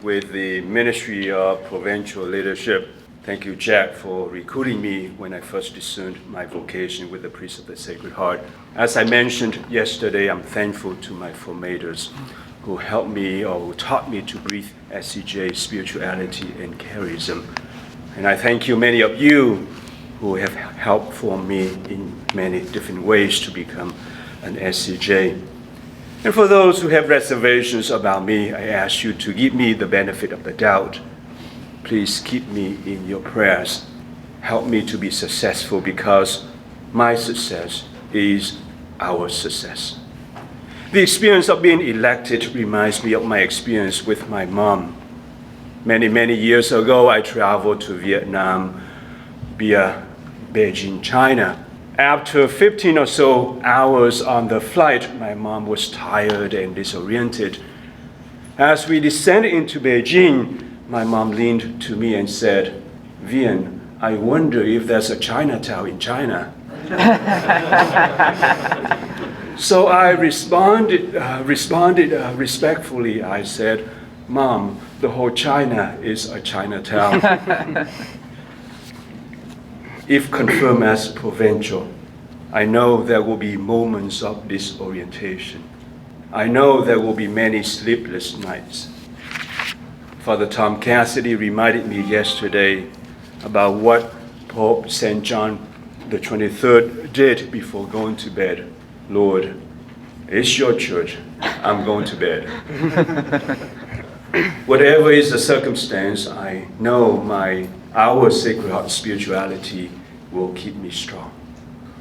with the Ministry of Provincial Leadership. Thank you, Jack, for recruiting me when I first discerned my vocation with the Priest of the Sacred Heart. As I mentioned yesterday, I'm thankful to my formators who helped me or who taught me to breathe SCJ spirituality and charism. And I thank you, many of you, who have helped form me in many different ways to become an SCJ. And for those who have reservations about me, I ask you to give me the benefit of the doubt. Please keep me in your prayers. Help me to be successful, because my success is our success. The experience of being elected reminds me of my experience with my mom. Many years ago, I traveled to Vietnam via Beijing, China. After 15 or so hours on the flight, my mom was tired and disoriented. As we descended into Beijing, my mom leaned to me and said, "Vien, I wonder if there's a Chinatown in China." So I responded respectfully. I said, "Mom, the whole China is a Chinatown." If confirmed as provincial, I know there will be moments of disorientation. I know there will be many sleepless nights. Father Tom Cassidy reminded me yesterday about what Pope St. John the 23rd did before going to bed. "Lord, it's your church. I'm going to bed." Whatever is the circumstance, I know our Sacred Heart spirituality will keep me strong.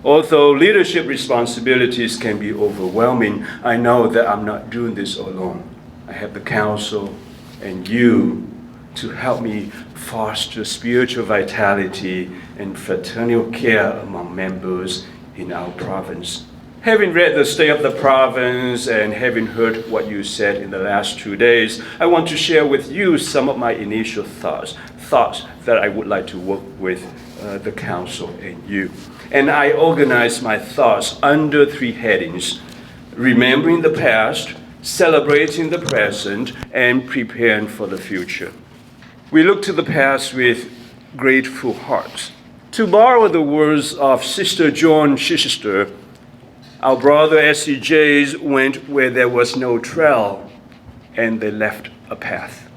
Although leadership responsibilities can be overwhelming, I know that I'm not doing this alone. I have the council and you to help me foster spiritual vitality and fraternal care among members in our province. Having read the state of the province and having heard what you said in the last 2 days, I want to share with you some of my initial thoughts that I would like to work with the council and you. And I organize my thoughts under 3 headings: remembering the past, celebrating the present, and preparing for the future. We look to the past with grateful hearts. To borrow the words of Sister Joan Chichester, our brother SCJs went where there was no trail, and they left a path.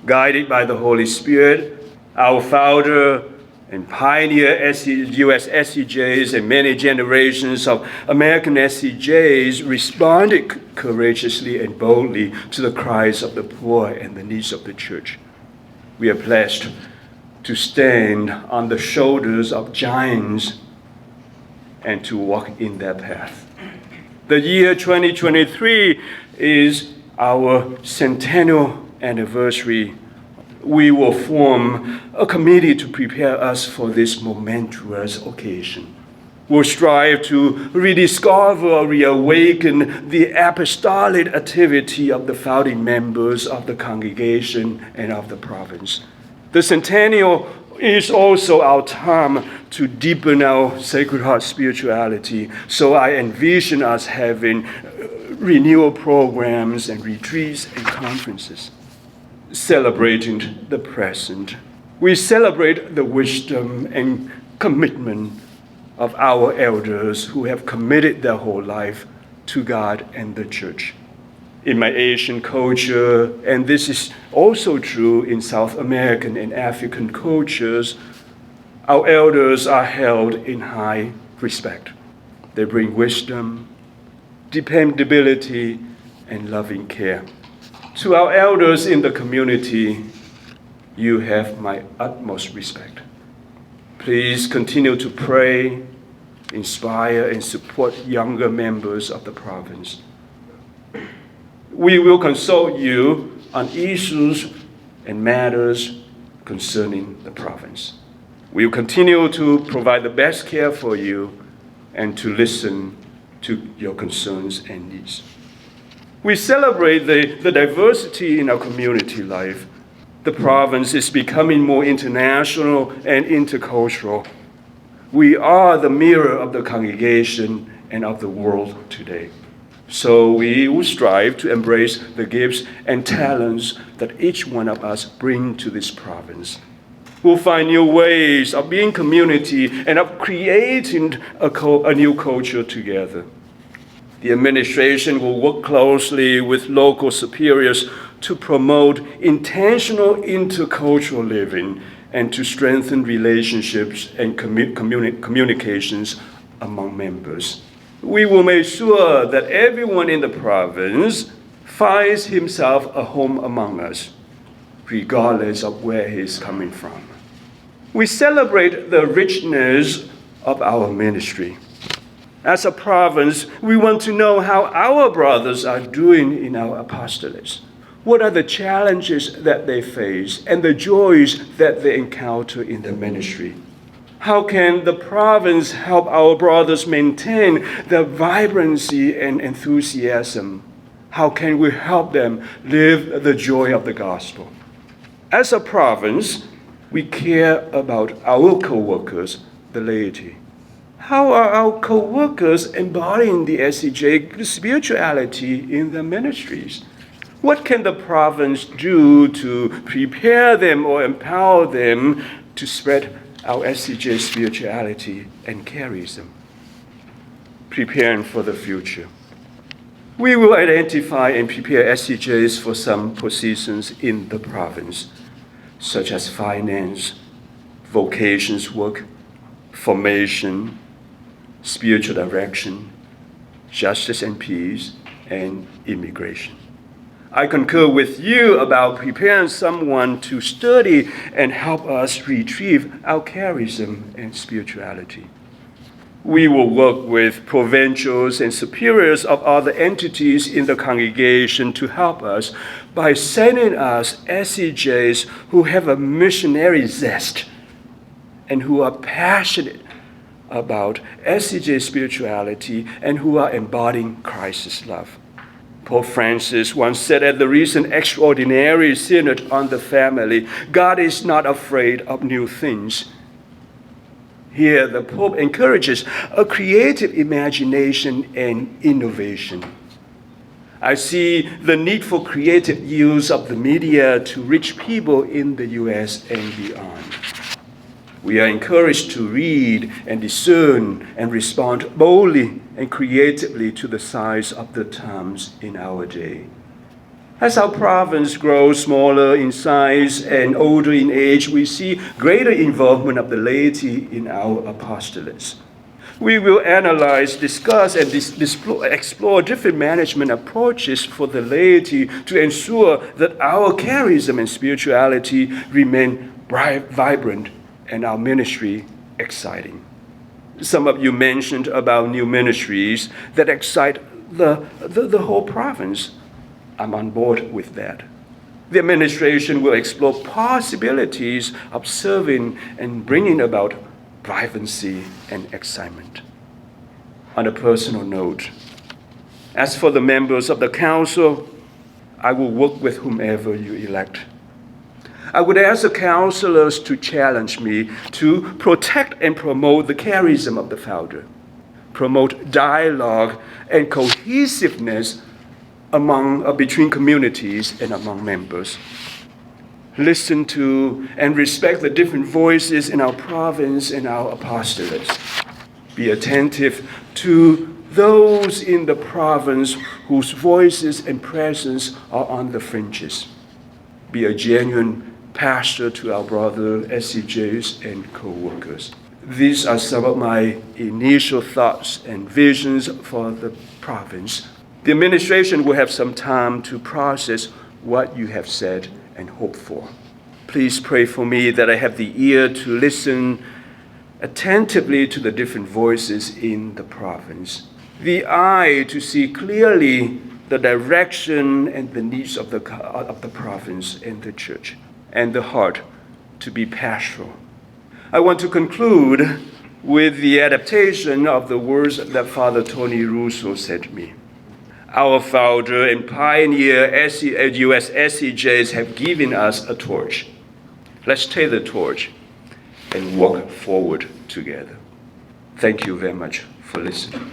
Guided by the Holy Spirit, our founder and pioneer U.S. SCJs and many generations of American SCJs responded courageously and boldly to the cries of the poor and the needs of the church. We are blessed to stand on the shoulders of giants and to walk in their path. The year 2023 is our centennial anniversary. We will form a committee to prepare us for this momentous occasion. We'll strive to rediscover or reawaken the apostolic activity of the founding members of the congregation and of the province. The centennial is also our time to deepen our Sacred Heart spirituality. So I envision us having renewal programs and retreats and conferences. Celebrating the present, we celebrate the wisdom and commitment of our elders who have committed their whole life to God and the church. In my Asian culture, and this is also true in South American and African cultures, our elders are held in high respect. They bring wisdom, dependability, and loving care. To our elders in the community, you have my utmost respect. Please continue to pray, inspire, and support younger members of the province. We will consult you on issues and matters concerning the province. We will continue to provide the best care for you and to listen to your concerns and needs. We celebrate the diversity in our community life. The province is becoming more international and intercultural. We are the mirror of the congregation and of the world today. So we will strive to embrace the gifts and talents that each one of us bring to this province. We'll find new ways of being community and of creating a new culture together. The administration will work closely with local superiors to promote intentional intercultural living and to strengthen relationships and communications among members. We will make sure that everyone in the province finds himself a home among us, regardless of where he's coming from. We celebrate the richness of our ministry. As a province, we want to know how our brothers are doing in our apostolates. What are the challenges that they face and the joys that they encounter in the ministry? How can the province help our brothers maintain their vibrancy and enthusiasm? How can we help them live the joy of the gospel? As a province, we care about our co-workers, the laity. How are our co-workers embodying the SCJ spirituality in their ministries? What can the province do to prepare them or empower them to spread our SCJ spirituality and charism? Preparing for the future. We will identify and prepare SCJs for some positions in the province, such as finance, vocations work, formation, spiritual direction, justice and peace, and immigration. I concur with you about preparing someone to study and help us retrieve our charism and spirituality. We will work with provincials and superiors of other entities in the congregation to help us by sending us SCJs who have a missionary zest and who are passionate about SCJ spirituality and who are embodying Christ's love. Pope Francis once said at the recent extraordinary synod on the family, God is not afraid of new things. Here, the Pope encourages a creative imagination and innovation. I see the need for creative use of the media to reach people in the US and beyond. We are encouraged to read and discern and respond boldly and creatively to the signs of the times in our day. As our province grows smaller in size and older in age, we see greater involvement of the laity in our apostolates. We will analyze, discuss, and explore different management approaches for the laity to ensure that our charism and spirituality remain vibrant and our ministry exciting. Some of you mentioned about new ministries that excite the whole province. I'm on board with that. The administration will explore possibilities of serving and bringing about vibrancy and excitement. On a personal note, as for the members of the council, I will work with whomever you elect. I would ask the councillors to challenge me to protect and promote the charism of the founder, promote dialogue and cohesiveness between communities and among members. Listen to and respect the different voices in our province and our apostolates. Be attentive to those in the province whose voices and presence are on the fringes. Be a genuine pastor to our brother SCJs and co-workers. These are some of my initial thoughts and visions for the province. The administration will have some time to process what you have said and hope for. Please pray for me that I have the ear to listen attentively to the different voices in the province, the eye to see clearly the direction and the needs of the province and the church, and the heart to be pastoral. I want to conclude with the adaptation of the words that Father Tony Russo said to me. Our founder and pioneer US SCJs have given us a torch. Let's take the torch and walk forward together. Thank you very much for listening.